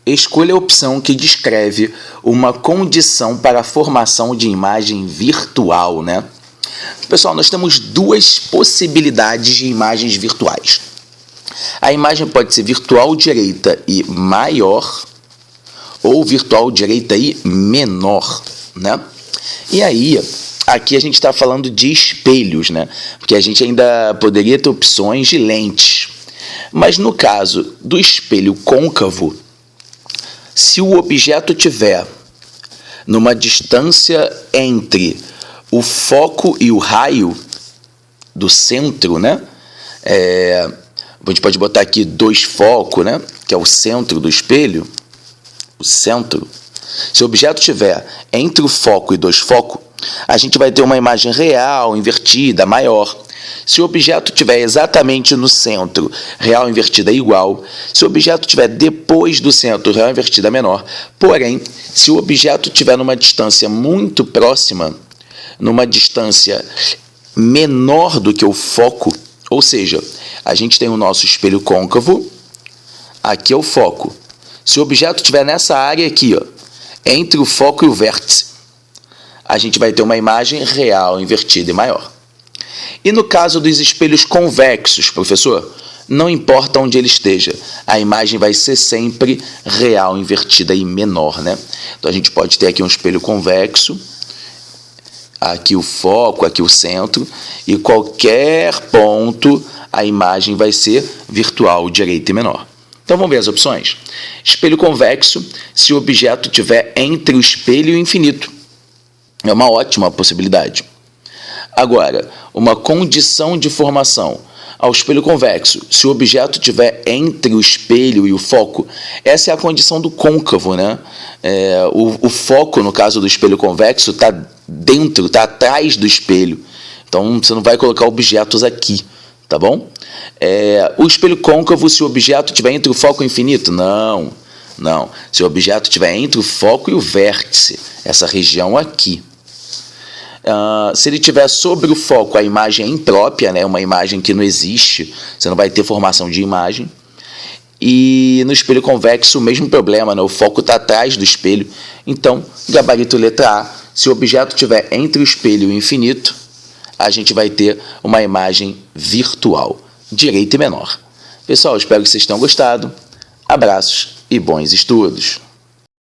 Escolha a opção que descreve uma condição para a formação de imagem virtual, né? Pessoal, nós temos duas possibilidades de imagens virtuais. A imagem pode ser virtual direita e maior ou virtual direita e menor, né? E aí, aqui a gente está falando de espelhos, né? Porque a gente ainda poderia ter opções de lentes. Mas no caso do espelho côncavo, se o objeto tiver numa distância entre o foco e o raio do centro, né? A gente pode botar aqui 2 focos, né? Que é o centro do espelho. O centro. Se o objeto estiver entre o foco e 2 focos, a gente vai ter uma imagem real, invertida, maior. Se o objeto estiver exatamente no centro, real invertida é igual. Se o objeto estiver depois do centro, real invertida é menor. Porém, se o objeto estiver numa distância muito próxima, numa distância menor do que o foco, ou seja, a gente tem o nosso espelho côncavo, aqui é o foco. Se o objeto estiver nessa área aqui, ó, entre o foco e o vértice, a gente vai ter uma imagem real invertida e maior. E no caso dos espelhos convexos, professor, não importa onde ele esteja, a imagem vai ser sempre real invertida e menor, né? Então a gente pode ter aqui um espelho convexo, aqui o foco, aqui o centro, e qualquer ponto a imagem vai ser virtual, direita e menor. Então vamos ver as opções. Espelho convexo, se o objeto estiver entre o espelho e o infinito. É uma ótima possibilidade. Agora, uma condição de formação ao espelho convexo, se o objeto estiver entre o espelho e o foco, essa é a condição do côncavo, né? O foco, no caso do espelho convexo, está dentro, está atrás do espelho. Então, você não vai colocar objetos aqui, tá bom? O espelho côncavo, se o objeto estiver entre o foco e o infinito, não. Se o objeto estiver entre o foco e o vértice, essa região aqui. Se ele estiver sobre o foco, a imagem é imprópria, né? Uma imagem que não existe, você não vai ter formação de imagem. E no espelho convexo, o mesmo problema, né? O foco está atrás do espelho. Então, gabarito letra A, se o objeto estiver entre o espelho e o infinito, a gente vai ter uma imagem virtual, direita e menor. Pessoal, espero que vocês tenham gostado. Abraços e bons estudos!